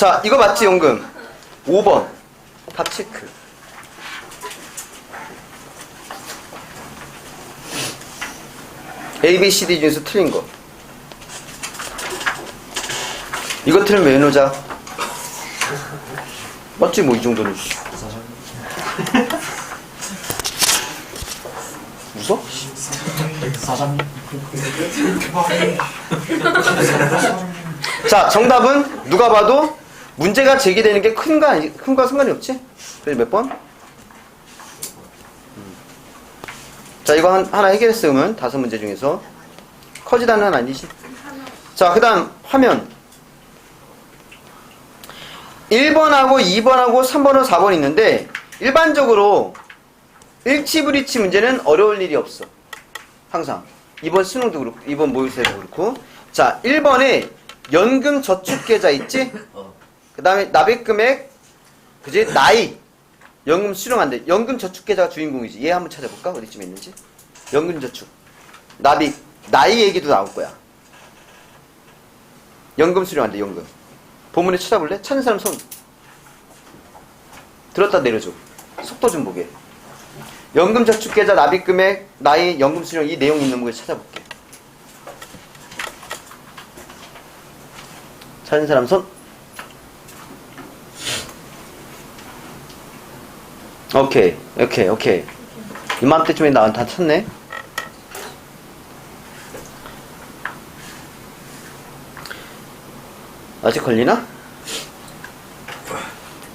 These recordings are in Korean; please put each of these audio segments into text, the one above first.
자, 이거 맞지, 연금? 5번. 답 체크. A, B, C, D 중에서 틀린 거. 이거 틀면 왜 놓자? 맞지, 뭐, 이 정도는. 웃어? 자, 정답은 누가 봐도 문제가 제기되는 게 큰과 상관이 없지? 그래서 몇 번? 자, 이거 하나 해결했으면 5문제 중에서 커지다는 아니지? 자, 그 다음 화면 1번하고 2번하고 3번하고 4번 있는데 일반적으로 일치불이치 문제는 어려울 일이 없어. 항상 이번 수능도 그렇고 이번 모의고사도 그렇고. 자, 1번에 연금 저축계좌 있지? 그 다음에 납입금액, 그지? 나이, 연금 수령한대. 연금 저축계좌가 주인공이지. 얘 한번 찾아볼까? 어디쯤에 있는지. 연금 저축, 납입, 나이 얘기도 나올 거야. 연금 수령한대. 연금. 본문에 찾아볼래? 찾는 사람 손 들었다 내려줘. 속도 좀 보게. 연금 저축계좌, 납입금액, 나이, 연금 수령, 이 내용 있는 걸 찾아볼게. 찾는 사람 손. 오케이. 이맘때쯤에 나한테 다 쳤네. 아직 걸리나?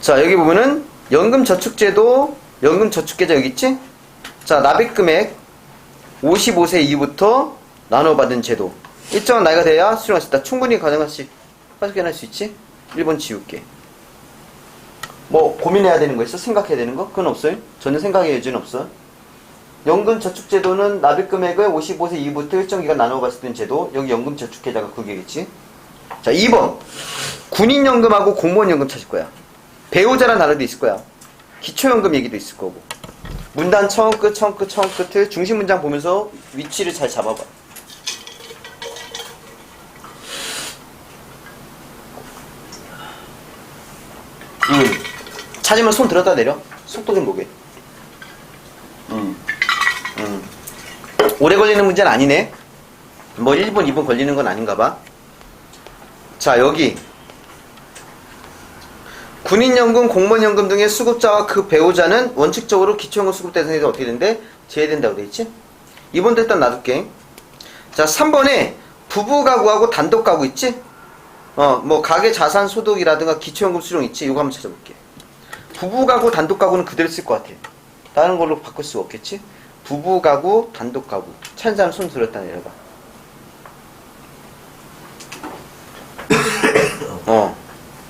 자, 여기 보면은 연금저축제도, 연금저축계좌 여기 있지? 자, 납입금액 55세 이후부터 나눠받은 제도. 일정한 나이가 돼야 수령할 수 있다. 충분히 가능할 수 있지? 1번 지울게. 뭐 고민해야 되는 거 있어? 생각해야 되는 거? 그건 없어요. 전혀 생각의 여지는 없어. 연금저축제도는 납입금액을 55세 이후부터 일정 기간 나눠받을 수 있는 제도. 여기 연금저축계좌가 그게겠지. 자, 2번 군인연금하고 공무원연금 찾을 거야. 배우자란 단어도 있을 거야. 기초연금 얘기도 있을 거고. 문단 처음 끝을 중심 문장 보면서 위치를 잘 잡아봐. 찾으면 손 들었다 내려. 속도 좀 보게. 오래 걸리는 문제는 아니네. 뭐 1분, 2분 걸리는 건 아닌가 봐. 자, 여기 군인연금, 공무원연금 등의 수급자와 그 배우자는 원칙적으로 기초연금 수급 대상에서 어떻게 된대? 제외된다고 돼 있지? 2번도 일단 놔둘게. 자, 3번에 부부가구하고 단독가구 있지? 뭐 가계 자산 소득이라든가 기초연금 수령 있지? 이거 한번 찾아볼게. 부부가구, 단독가구는 그대로 쓸 것 같아. 다른 걸로 바꿀 수가 없겠지? 부부가구, 단독가구. 찾는 사람 손 들었다 내려봐.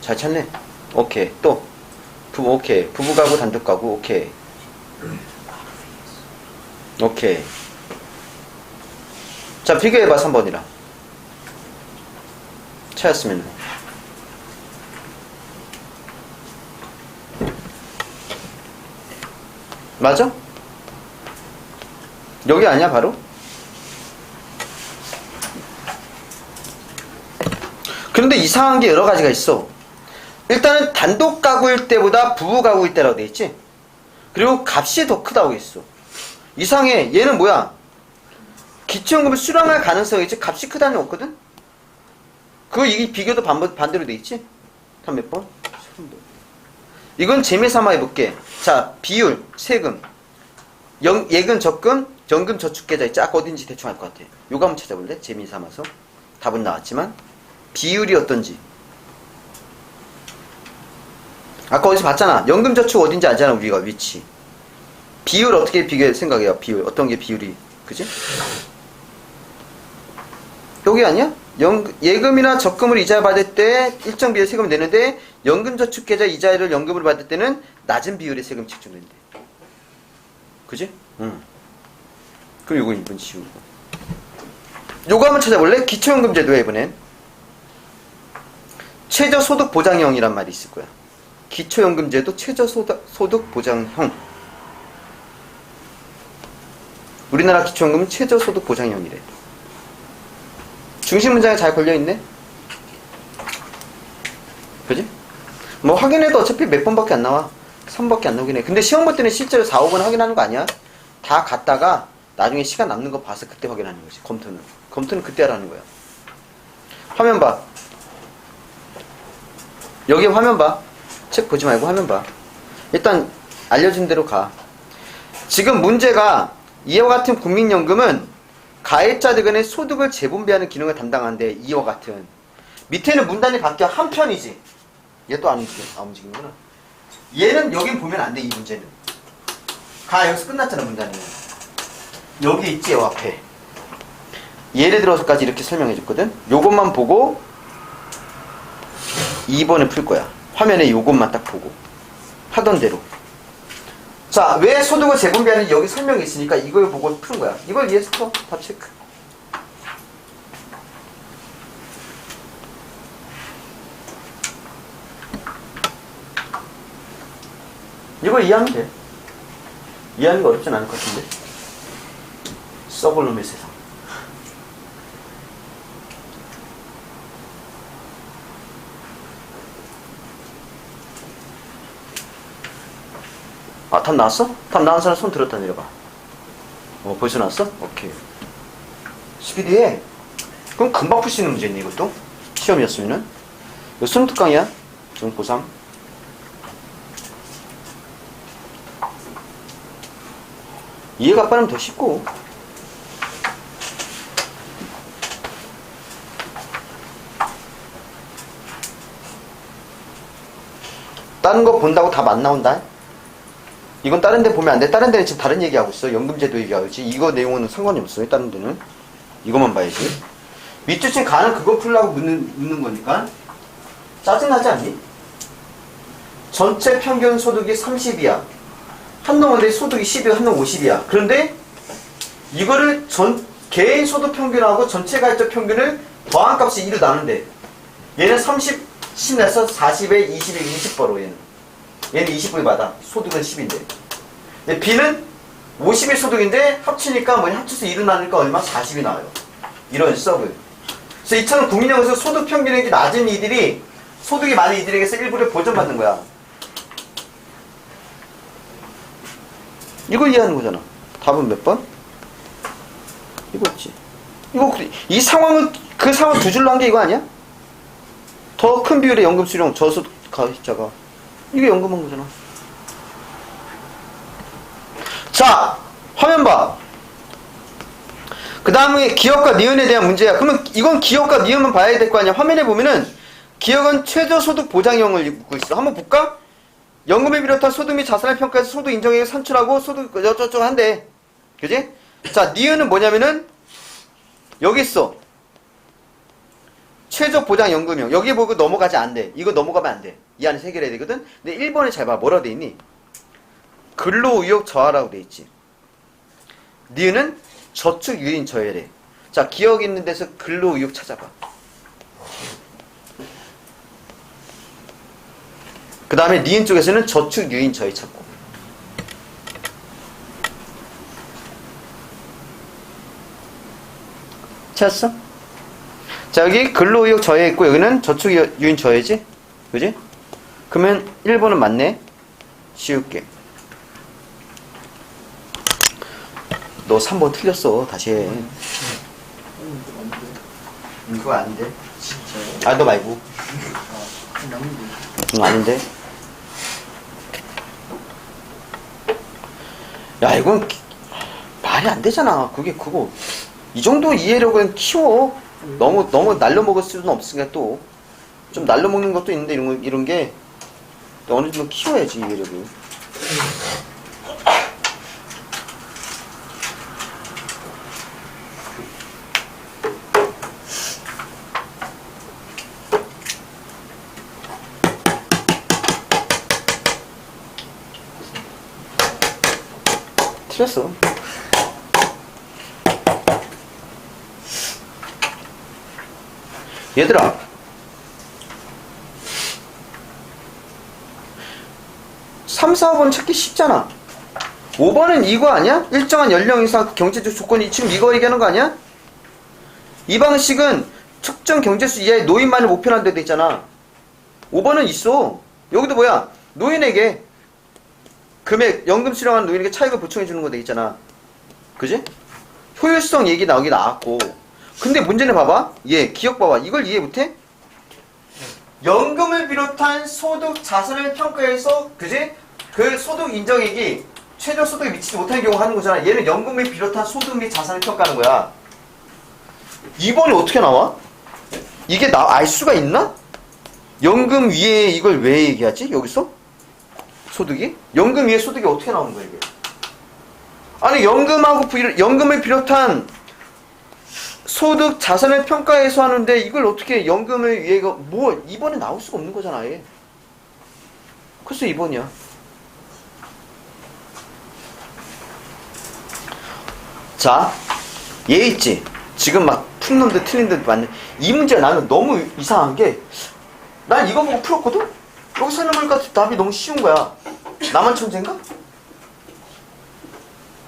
잘 찾네. 오케이. 또 오케이. 부부가구, 단독가구. 오케이. 자, 비교해봐. 3번이랑 찾았으면. 맞아? 여기 아니야 바로? 그런데 이상한 게 여러 가지가 있어. 일단은 단독 가구일 때보다 부부 가구일 때라고 돼 있지? 그리고 값이 더 크다고 했어. 이상해. 얘는 뭐야? 기초연금을 수령할 가능성이 있지? 값이 크다는 게 없거든? 이 비교도 반대로 돼 있지? 한 몇 번? 이건 재미삼아 해볼게. 자, 비율, 세금, 예금, 적금, 연금 저축계좌 있지? 아까 어딘지 대충 알 것 같아. 요거 한번 찾아볼래? 재미삼아서. 답은 나왔지만 비율이 어떤지. 아까 어디서 봤잖아. 연금저축 어딘지 알잖아. 우리가 위치. 비율 어떻게 생각해요? 비율 어떤 게 비율이, 그지? 여기 아니야? 예금이나 적금을 이자 받을 때 일정 비율 세금을 내는데 연금저축계좌 이자를 연금으로 받을 때는 낮은 비율의 세금 책정된대. 그지? 그럼 요거 1번 지우고. 요거 한번 찾아볼래? 기초연금제도야. 이번엔 최저소득보장형이란 말이 있을 거야. 기초연금제도 최저소득보장형. 우리나라 기초연금은 최저소득보장형이래. 중심 문장에 잘 걸려있네? 그지? 뭐 확인해도 어차피 몇 번밖에 안 나와. 3번밖에 안 나오긴 해. 근데 시험 볼 때는 실제로 4, 5번 확인하는 거 아니야? 다 갔다가 나중에 시간 남는 거 봐서 그때 확인하는 거지. 검토는 그때 하라는 거야. 화면 봐. 여기 화면 봐. 책 보지 말고 화면 봐. 일단 알려준 대로 가. 지금 문제가 이와 같은 국민연금은 가입자들 간의 소득을 재분배하는 기능을 담당하는데 이와 같은 밑에는 문단이 바뀌어 한 편이지. 얘 또 안 움직이는구나. 얘는 여긴 보면 안 돼. 이 문제는 여기서 끝났잖아. 문단이 여기 있지. 요 앞에 예를 들어서까지 이렇게 설명해 줬거든. 요것만 보고 2번을 풀 거야. 화면에 요것만 딱 보고 하던 대로. 자, 왜 소득을 재분배하는지 여기 설명이 있으니까 이걸 보고 푸는 거야. 이걸 이해해서 풀어. 다 체크. 이걸 이해하면 돼. 이해하는 게 어렵진 않을 것 같은데. 썩을 놈의 세상. 답 나왔어? 답 나온 사람 손 들었다 내려봐. 벌써 나왔어? 오케이. 스피디해. 그럼 금방 풀 수 있는 문제네, 이것도. 시험이었으면은. 이거 수능 특강이야. 지금 고3. 이해가 빠르면 더 쉽고. 다른 거 본다고 답 안 나온다. 이건 다른 데 보면 안 돼. 다른 데는 지금 다른 얘기하고 있어. 연금제도 얘기하고 있지. 이거 내용은 상관이 없어요. 다른 데는. 이것만 봐야지. 밑줄친 가는 그거 풀려고 묻는 거니까. 짜증나지 않니? 전체 평균 소득이 30이야. 한 놈은 소득이 10이야. 한 놈 50이야. 그런데 이거를 개인 소득 평균하고 전체 가입자 평균을 더한 값이 2로 나눈대. 얘는 30, 10 내서 40에 20에 20%로 얘는 20불 받아. 소득은 10인데. 근데 B는 50의 소득인데 합치니까 합쳐서 2로 나누니까 얼마? 40이 나와요. 이런 썩을. 그래서 이처럼 국민연금에서 소득 평균이 낮은 이들이 소득이 많은 이들에게서 일부를 보전받는 거야. 이걸 이해하는 거잖아. 답은 몇 번? 이거지. 이 상황은 그 상황 두 줄로 한 게 이거 아니야? 더 큰 비율의 연금 수령 저소득 가입자가 이게 연금한 거잖아. 자, 화면 봐. 그 다음에 기업과 니은에 대한 문제야. 그러면 이건 기업과 니은만 봐야 될 거 아니야. 화면에 보면은 기업은 최저소득 보장형을 입고 있어. 한번 볼까? 연금을 비롯한 소득 및 자산을 평가해서 소득 인정액을 산출하고 소득 어쩌고저쩌고 한대. 그지? 자, 니은은 뭐냐면은 여기 있어. 최저 보장 연금형. 여기 보고 넘어가지 안 돼. 이거 넘어가면 안 돼. 이 안에서 해결해야 되거든. 근데 1번에 잘 봐. 뭐라고 돼 있니? 근로의욕 저하라고 돼 있지. 니은은 저축 유인 저해래. 자, 기억 있는 데서 근로의욕 찾아봐. 그 다음에 니은 쪽에서는 저축 유인 저해 찾고. 찾았어? 자, 여기 근로의욕 저해 있고 여기는 저축 유인 저해지? 그지? 그러면 1번은 맞네. 쉬울게. 너 3번 틀렸어. 다시 해. 이거 아닌데? 진짜요? 아, 너 말고. 아닌데? 야, 이건 말이 안 되잖아. 그거. 이 정도 이해력은 키워. 너무 날려먹을 수는 없으니까 또. 좀 날려먹는 것도 있는데 이런 게 어느 정도 키워야지, 이해력을. 틀렸어. 얘들아, 3, 4번 찾기 쉽잖아. 5번은 이거 아니야? 일정한 연령 이상 경제적 조건이 지금 이거 얘기하는 거 아니야? 이 방식은 특정 경제수 이하의 노인만을 목표로 한 데도 있잖아. 5번은 있어. 여기도 뭐야? 노인에게 금액, 연금 수령한 노인에게 차익을 보충해 주는 거 돼 있잖아. 그지? 효율성 얘기 나왔고. 근데 문제는 봐봐. 기억 봐봐. 이걸 이해 못해? 연금을 비롯한 소득 자산을 평가해서, 그지? 그 소득 인정액이 최저 소득에 미치지 못하는 경우 하는 거잖아. 얘는 연금을 비롯한 소득 및 자산을 평가하는 거야. 이번에 어떻게 나와? 이게 알 수가 있나? 연금 위에 이걸 왜 얘기하지? 여기서? 소득이? 연금 위에 소득이 어떻게 나오는 거야, 이게? 아니, 연금을 비롯한 소득 자산을 평가해서 하는데 이걸 어떻게 연금을 위해, 이번에 나올 수가 없는 거잖아, 아예. 그래서 2번이야. 자, 얘 있지? 지금 막 푼 놈들 틀린 놈들 많네. 이 문제 나는 너무 이상한 게, 난 이거 보고 풀었거든? 여기 설명하니까 답이 너무 쉬운 거야. 나만 천재인가?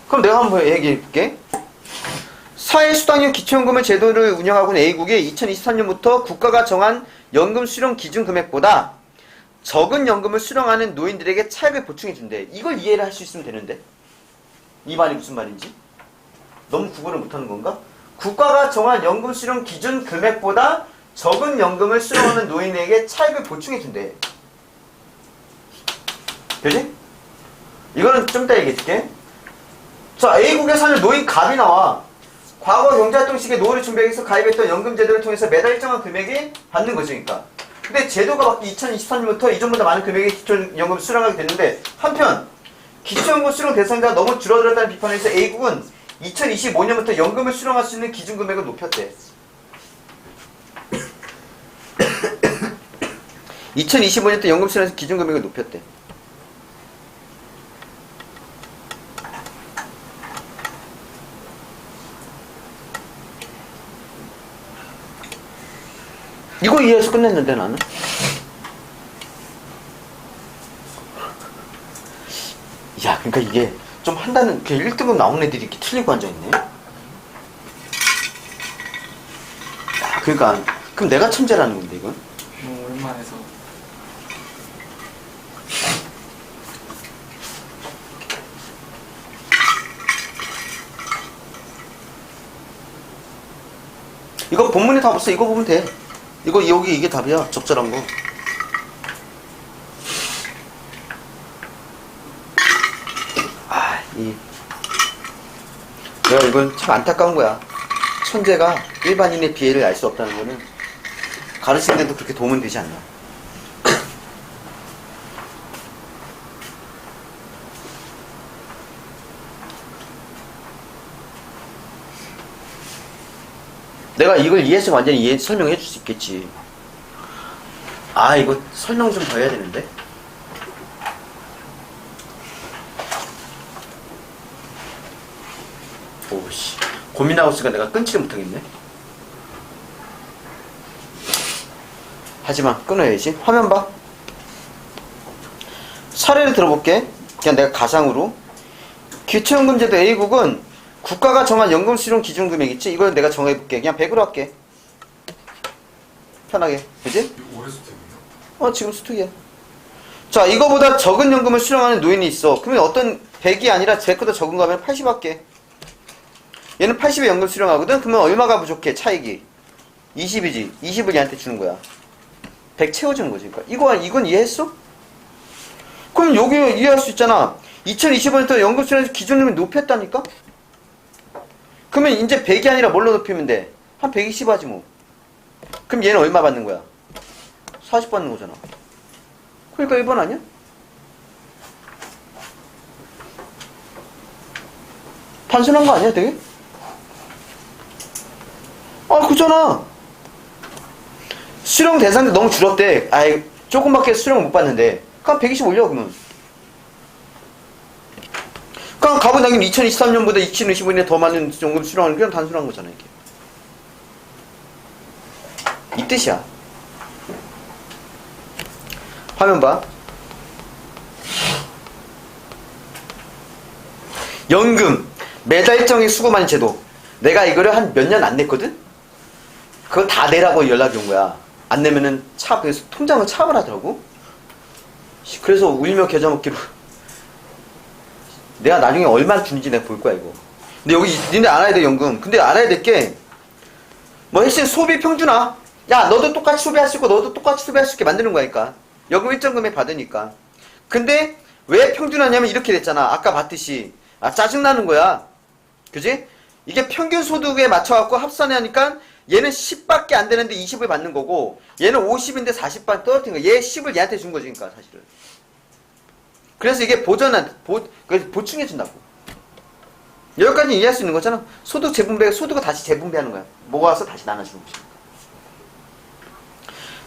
그럼 내가 한번 얘기해 볼게. 사회수당형 기초연금을 제도를 운영하고 있는 A국이 2023년부터 국가가 정한 연금 수령 기준 금액보다 적은 연금을 수령하는 노인들에게 차익을 보충해 준대. 이걸 이해를 할 수 있으면 되는데. 이 말이 무슨 말인지? 너무 구분을 못하는 건가? 국가가 정한 연금 수령 기준 금액보다 적은 연금을 수령하는 노인에게 차익을 보충해 준대. 그지? 이거는 좀 이따 얘기해 줄게. 자, A국에 사는 노인 갑이 나와. 과거 경제활동 시기에 노후를 준비하기 위해서 가입했던 연금 제도를 통해서 매달 일정한 금액이 받는 거죠, 그러니까. 근데 제도가 바뀌 2023년부터 이전보다 많은 금액의 기초연금을 수령하게 됐는데, 한편 기초연금 수령 대상자가 너무 줄어들었다는 비판에서 A국은 2025년부터 연금을 수령할 수 있는 기준 금액을 높였대. 2025년 때 연금 수령에서 기준 금액을 높였대. 이거 이해해서 끝냈는데 나는. 야, 그러니까 이게 좀 한다는, 1등급 나온 애들이 이렇게 틀리고 앉아있네. 야, 그러니까 그럼 내가 천재라는 건데 이건? 너무 오랜만에서. 이거 본문에 답 없어. 이거 보면 돼. 이거 여기 이게 답이야. 적절한 거. 내가 이건 참 안타까운 거야. 천재가 일반인의 비애를 알 수 없다는 거는 가르치는데도 그렇게 도움은 되지 않나. 내가 이걸 이해해서 완전히 설명해 줄 수 있겠지. 이거 설명 좀 더 해야 되는데. 오씨, 고민하고 있으니까 내가 끊지를 못하겠네. 하지만 끊어야지. 화면 봐. 사례를 들어볼게. 그냥 내가 가상으로. 기초연금제도 A국은 국가가 정한 연금 수령 기준 금액 있지? 이걸 내가 정해볼게. 그냥 100으로 할게. 편하게. 그지? 올해 수특이요? 지금 수특이야. 자, 이거보다 적은 연금을 수령하는 노인이 있어. 그러면 어떤 100이 아니라 제거보다 적은 거 하면 80 할게. 얘는 80에 연금 수령하거든? 그러면 얼마가 부족해, 차익이? 20이지. 20을 얘한테 주는 거야. 100 채워주는 거지. 그러니까 이건 이해했어? 그럼 여기 이해할 수 있잖아. 2025년부터 연금 수령에서 기준금을 높였다니까? 그러면 이제 100이 아니라 뭘로 높이면 돼? 한 120 하지 뭐. 그럼 얘는 얼마 받는 거야? 40 받는 거잖아. 그러니까 1번 아니야? 단순한 거 아니야, 되게? 그잖아. 수령 대상자 너무 줄었대. 조금밖에 수령 못 받는데. 그럼 120 올려, 그러면. 그럼 갑은 당연히 2023년보다 2025년에 더 많은 연금 수령하는 게 그냥 단순한 거잖아, 이게. 이 뜻이야. 화면 봐. 연금. 매달 일정의 수고만 제도. 내가 이거를 한 몇 년 안 냈거든? 그거 다 내라고 연락이 온 거야. 안 내면은 그래서 통장을 차압을 하더라고. 그래서 울며 겨자 먹기로. 내가 나중에 얼마나 주는지 내가 볼 거야, 이거. 근데 여기 니네 알아야 돼, 연금. 근데 알아야 될 게, 뭐 핵심 소비 평준화. 야, 너도 똑같이 소비할 수 있고, 너도 똑같이 소비할 수 있게 만드는 거니까. 연금 일정 금액 받으니까. 근데 왜 평준화냐면 이렇게 됐잖아. 아까 봤듯이. 아, 짜증나는 거야. 그지? 이게 평균 소득에 맞춰갖고 합산해 하니까 얘는 10밖에 안 되는데 20을 받는 거고, 얘는 50인데 40반 떨어뜨린 거야. 얘 10을 얘한테 준 거지, 그러니까, 사실은. 그래서 이게 보충해준다고. 여기까지 이해할 수 있는 거잖아. 소득 재분배, 소득을 다시 재분배하는 거야. 모아서 다시 나눠주는 거지.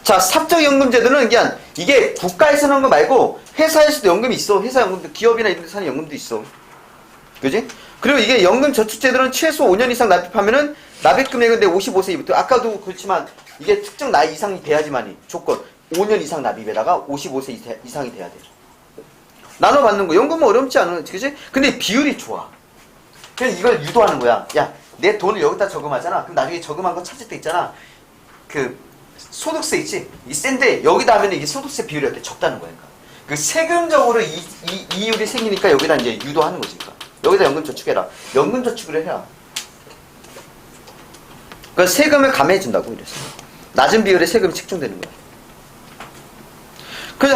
자, 사적연금제도는 그냥 이게 국가에서 하는 거 말고 회사에서도 연금이 있어. 회사 연금도, 기업이나 이런 데서 하는 연금도 있어. 그지? 그리고 이게 연금저축제도는 최소 5년 이상 납입하면은 납입금액은 내 55세부터, 아까도 그렇지만 이게 특정 나이 이상이 돼야지만이 조건. 5년 이상 납입에다가 55세 이상이 돼야 돼. 나눠받는 거. 연금은 어렵지 않은, 그지? 근데 비율이 좋아. 그냥 이걸 유도하는 거야. 야, 내 돈을 여기다 저금하잖아. 그럼 나중에 저금한 거 찾을 때 있잖아. 그, 소득세 있지? 이 센데, 여기다 하면 이게 소득세 비율이 어때? 적다는 거야. 그러니까. 그 세금적으로 이율이 생기니까 여기다 이제 유도하는 거지. 그러니까. 여기다 연금 저축해라. 연금 저축을 해라. 그 세금을 감해준다고 이랬어. 낮은 비율의 세금이 책정되는 거야.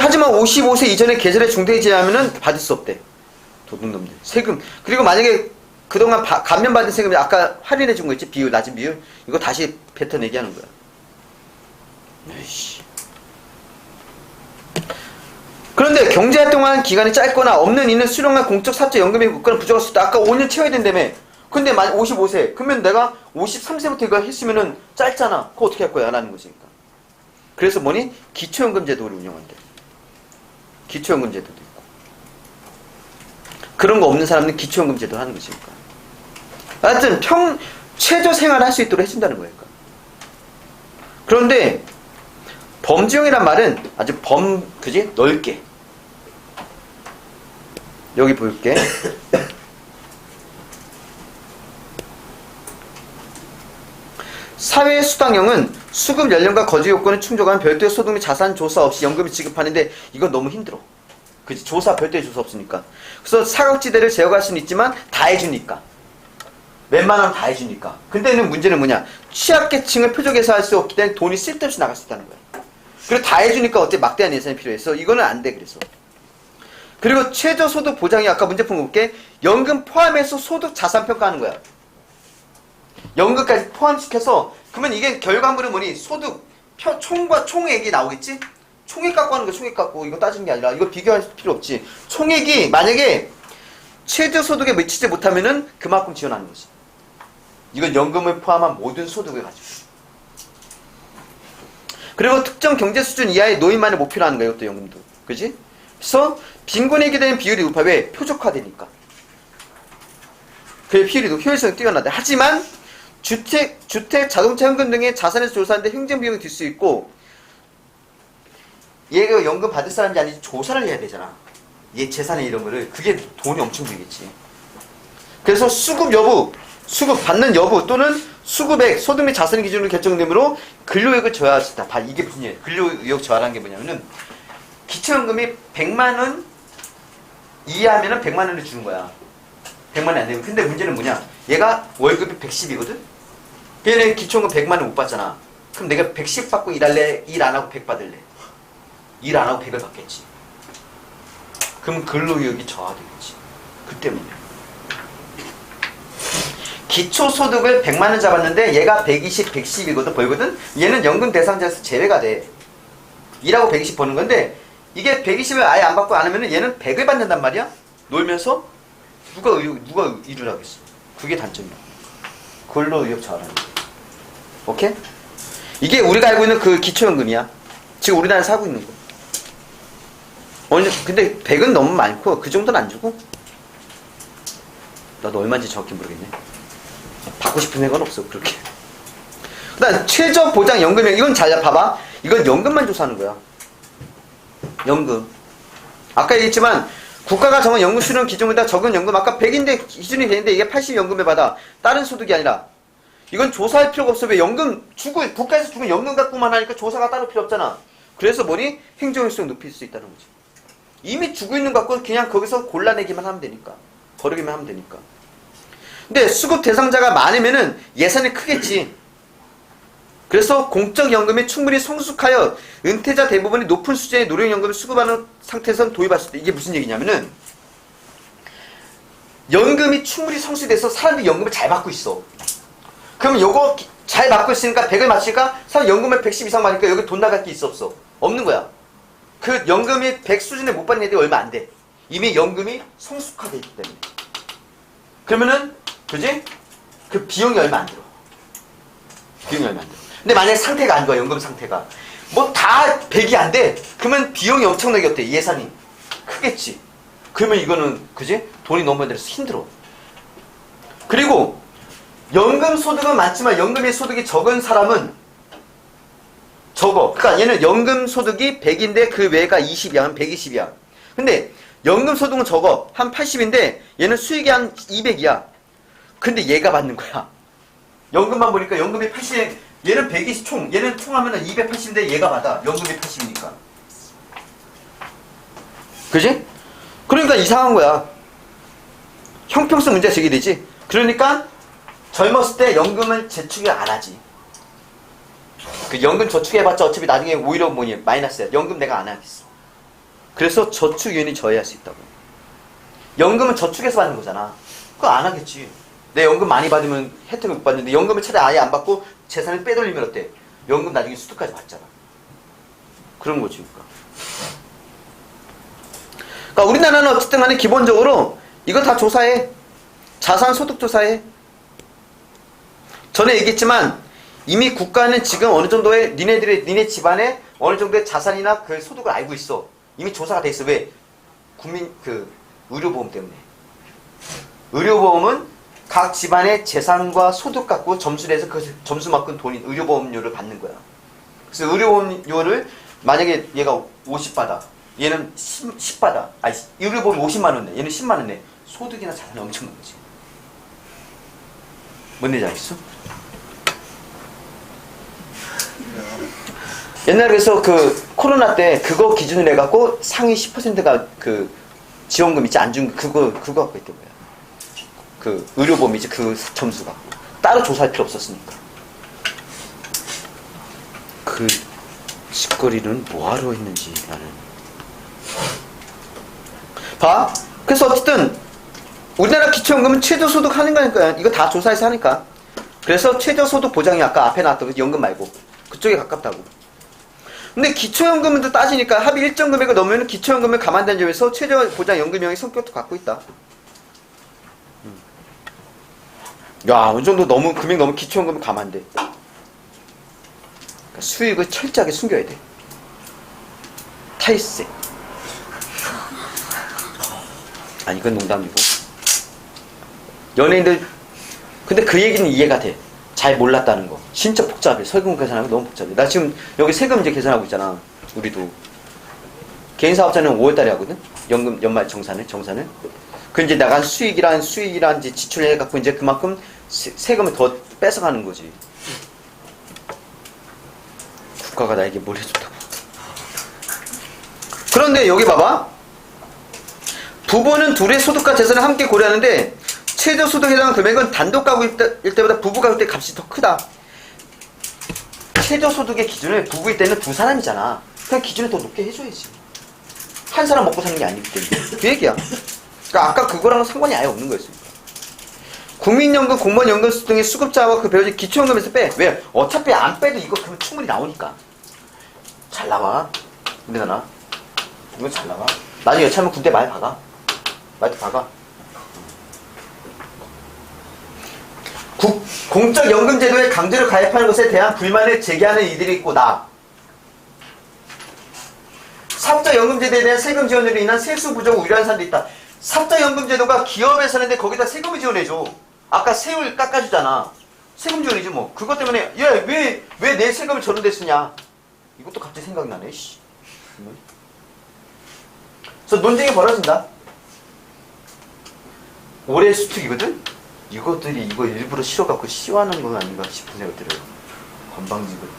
하지만 55세 이전에 계절에 중대에 제하면은 받을 수 없대. 도둑놈들. 세금. 그리고 만약에 그동안 감면받은 세금이 아까 할인해 준 거 있지? 비율, 낮은 비율. 이거 다시 뱉어내게 하는 거야. 에이씨. 그런데 경제활동하는 기간이 짧거나 없는 이는 수령한 공적 사적 연금이 없거나 부족할 수 있다. 아까 5년 채워야 된다며. 근데 만 55세. 그러면 내가 53세부터 이거 했으면은 짧잖아. 그거 어떻게 할 거야? 라는 거지. 그러니까. 그래서 뭐니? 기초연금제도를 운영한대. 기초연금제도도 있고. 그런 거 없는 사람은 기초연금제도를 하는 거지. 그러니까. 하여튼 최저 생활을 할 수 있도록 해준다는 거예요. 그러니까. 그런데 범지용이란 말은 아주 그지? 넓게. 여기 볼게. 사회수당형은 수급 연령과 거주 요건을 충족한 별도의 소득 및 자산 조사 없이 연금을 지급하는데 이건 너무 힘들어. 그치? 별도의 조사 없으니까. 그래서 사각지대를 제어할 수는 있지만 다 해주니까. 웬만하면 다 해주니까. 근데는 문제는 뭐냐? 취약계층을 표적해서 할 수 없기 때문에 돈이 쓸데없이 나갈 수 있다는 거야. 그리고 다 해주니까 어때? 막대한 예산이 필요해서 이거는 안 돼. 그래서. 그리고 최저소득 보장이 아까 문제 푼 거 볼게. 연금 포함해서 소득 자산 평가하는 거야. 연금까지 포함시켜서 그러면 이게 결과물은 뭐니? 소득 총과 총액이 나오겠지? 총액 갖고 하는 거야. 총액 갖고. 이거 따지는 게 아니라 이거 비교할 필요 없지. 총액이 만약에 최저소득에 미치지 못하면은 그만큼 지원하는 거지. 이건 연금을 포함한 모든 소득을 가지고. 그리고 특정 경제 수준 이하의 노인만을 목표로 하는 거야. 이것도 연금도. 그지? 그래서 빈곤에게 되는 비율이 높아. 왜? 표적화되니까. 그 비율이 효율성이 뛰어나다. 하지만 주택, 자동차, 현금 등의 자산에서 조사하는데 행정 비용이 들 수 있고, 얘가 연금 받을 사람이 아니지 조사를 해야 되잖아. 얘 재산에 이런 거를. 그게 돈이 엄청 들겠지. 그래서 수급 받는 여부 또는 수급액, 소득 및 자산 기준으로 결정되므로 근로의욕을 저하할 수 있다. 이게 무슨 얘기야? 근로의욕 저하라는 게 뭐냐면은 기초연금이 100만 원 이하면은 100만 원을 주는 거야. 100만 원이 안 되면. 근데 문제는 뭐냐? 얘가 월급이 110이거든? 얘는 기초연금 100만 원 못 받잖아. 그럼 내가 110 받고 일할래? 일 안 하고 100 받을래? 일 안 하고 100을 받겠지. 그럼 근로의욕이 저하되겠지. 그 때문에. 기초소득을 100만 원 잡았는데 얘가 120, 110이거든, 벌거든? 얘는 연금 대상자에서 제외가 돼. 일하고 120 버는 건데 이게 120을 아예 안 받고 안 하면은 얘는 100을 받는단 말이야? 놀면서? 누가 일을 하겠어? 그게 단점이야. 근로의욕 저하라는 거야. 오케이? 이게 우리가 알고 있는 그 기초연금이야. 지금 우리나라에서 하고 있는 거. 근데 100은 너무 많고 그 정도는 안 주고. 나도 얼마인지 정확히 모르겠네. 받고 싶은 애건 없어. 그렇게. 그 다음 최저보장연금형. 이건 잘 봐봐. 이건 연금만 조사하는 거야. 연금. 아까 얘기했지만 국가가 정한 연금 수령 기준보다 적은 연금. 아까 100인데 기준이 되는데 이게 80연금에 받아. 다른 소득이 아니라. 이건 조사할 필요가 없어. 왜 연금 주고 국가에서 주고 연금 갖고만 하니까 조사가 따로 필요 없잖아. 그래서 뭐니? 행정효율성 높일 수 있다는 거지. 이미 주고 있는 것 갖고 그냥 거기서 골라내기만 하면 되니까. 거르기만 하면 되니까. 근데 수급 대상자가 많으면은 예산이 크겠지. 그래서 공적연금이 충분히 성숙하여 은퇴자 대부분이 높은 수준의 노령연금을 수급하는 상태에서 도입할 수 있다. 이게 무슨 얘기냐면은 연금이 충분히 성숙돼서 사람들이 연금을 잘 받고 있어. 그럼 요거 잘 받고 있으니까 100을 맞추니까 사람 연금을 110 이상 받으니까 여기 돈 나갈 게 있어 없어? 없는 거야. 그 연금이 100 수준에 못 받는 애들이 얼마 안 돼. 이미 연금이 성숙화돼 있기 때문에. 그러면은 그지? 그 비용이 얼마 안 들어. 비용이 얼마 안 들어. 근데 만약에 상태가 안 좋아, 연금 상태가. 뭐 다 100이 안 돼. 그러면 비용이 엄청나게 어때? 예산이 크겠지. 그러면 이거는 그지? 돈이 너무 들어서 힘들어. 그리고 연금 소득은 많지만 연금의 소득이 적은 사람은 적어. 그러니까 얘는 연금 소득이 100인데 그 외가 20이야. 한 120이야. 근데 연금 소득은 적어. 한 80인데 얘는 수익이 한 200이야. 근데 얘가 받는 거야. 연금만 보니까 연금이 80, 얘는 120 총, 얘는 총하면 280인데 얘가 받아. 연금이 80이니까. 그지? 그러니까 이상한 거야. 형평성 문제가 제기되지. 그러니까 젊었을 때 연금을 저축을 안 하지. 그 연금 저축해봤자 어차피 나중에 오히려 뭐니 마이너스야. 연금 내가 안 하겠어. 그래서 저축유인이 저해할 수 있다고. 연금은 저축해서 받는 거잖아. 그거 안 하겠지. 내 연금 많이 받으면 혜택을 못 받는데 연금을 차라리 아예 안 받고 재산을 빼돌리면 어때? 연금 나중에 수두까지 받잖아. 그런 거지. 그러니까 우리나라는 어쨌든 간에 기본적으로 이거 다 조사해. 자산 소득 조사해. 전에 얘기했지만 이미 국가는 지금 어느 정도의 니네 집안에 어느 정도의 자산이나 그 소득을 알고 있어. 이미 조사가 돼 있어. 왜? 국민 그 의료보험 때문에. 의료보험은 각 집안의 재산과 소득 갖고 점수를 해서 그 점수만큼 돈이 의료보험료를 받는 거야. 그래서 의료보험료를 만약에 얘가 50 받아. 얘는 10 받아. 아니, 의료보험 50만 원 내. 얘는 10만 원 내. 소득이나 자산이 엄청난 거지. 뭔 얘기지 알겠어? 옛날에 그래서 그 코로나 때 그거 기준으로 해갖고 상위 10%가 그 지원금 있지 안 준 그거 갖고 있던 거야. 그 의료보험이지 그 점수가 따로 조사할 필요 없었으니까. 그 짓거리는 뭐하러 했는지 나는. 봐. 그래서 어쨌든 우리나라 기초연금은 최저소득 하는 거니까 이거 다 조사해서 하니까. 그래서 최저소득 보장이 아까 앞에 나왔던 그 연금 말고 그쪽에 가깝다고. 근데 기초연금도 따지니까 합의 일정 금액을 넘으면 기초연금을 감안된 점에서 최저보장 연금형의 성격도 갖고 있다. 야, 어느 정도 너무 금액 너무 기초연금을 감안돼. 그러니까 수익을 철저하게 숨겨야 돼. 탈세. 아니, 이건 농담이고. 연예인들, 근데 그 얘기는 이해가 돼. 잘 몰랐다는 거. 진짜 복잡해. 세금 계산하기 너무 복잡해. 나 지금 여기 세금 이제 계산하고 있잖아. 우리도. 개인 사업자는 5월달에 하거든? 연금, 연말 정산을. 그 이제 나간 수익이란 이제 지출을 해갖고 이제 그만큼 세금을 더 뺏어가는 거지. 국가가 나에게 뭘 해준다고. 그런데 여기 봐봐. 부부는 둘의 소득과 재산을 함께 고려하는데 최저소득에 해당하는 금액은 단독 가구일 때보다 부부 가구 때 값이 더 크다. 최저소득의 기준을 부부일 때는 두 사람이잖아. 그냥 기준을 더 높게 해줘야지. 한 사람 먹고 사는 게 아니기 때문에. 그 얘기야. 그러니까 아까 그거랑은 상관이 아예 없는 거였으니까. 국민연금, 공무원연금 등의 수급자와 그 배우진 기초연금에서 빼. 왜? 어차피 안 빼도 이거 그러면 충분히 나오니까. 잘 나와. 우리나라. 이거 잘 나와. 나중에 여차하면 군대 많이 박아. 많이 박아. 공적연금제도에 강제로 가입하는 것에 대한 불만을 제기하는 이들이 있고 나. 사업자연금제도에 대한 세금 지원으로 인한 세수 부족 우려하는 사람도 있다. 사업자연금제도가 기업에서는데 거기다 세금을 지원해줘. 아까 세율 깎아주잖아. 세금 지원이지 뭐. 그것 때문에 왜 내 세금을 저런 데 쓰냐. 이것도 갑자기 생각나네. 씨. 그래서 논쟁이 벌어진다. 올해 수특이거든? 이것들이 이거 일부러 실어갖고 시화하는 건 아닌가 싶은 생각이 들어요. 건방진 것들.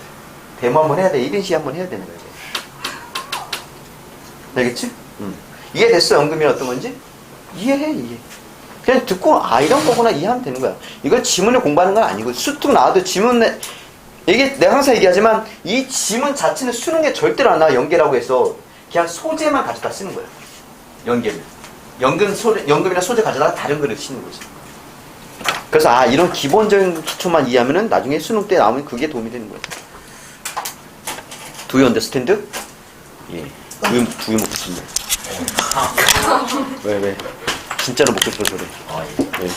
데모 한번 해야 돼. 1인 시 한번 해야 되는 거야. 알겠지? 이해됐어? 연금이 어떤 건지? 이해해, 이해. 그냥 듣고 이런 거구나 이해하면 되는 거야. 이걸 지문을 공부하는 건 아니고 수특 나와도 지문 이게 내가 항상 얘기하지만 이 지문 자체는 수능에 절대로 안 나와. 연계라고 해서 그냥 소재만 가져다 쓰는 거야. 연계는 연금이나 소재 가져다가 다른 글을 쓰는 거지. 그래서 이런 기본적인 기초만 이해하면은 나중에 수능 때 나오면 그게 도움이 되는 거야. Do you understand? 예. Do you 먹고 싶네. 왜? 진짜로 먹고 싶어서 그래. 왜?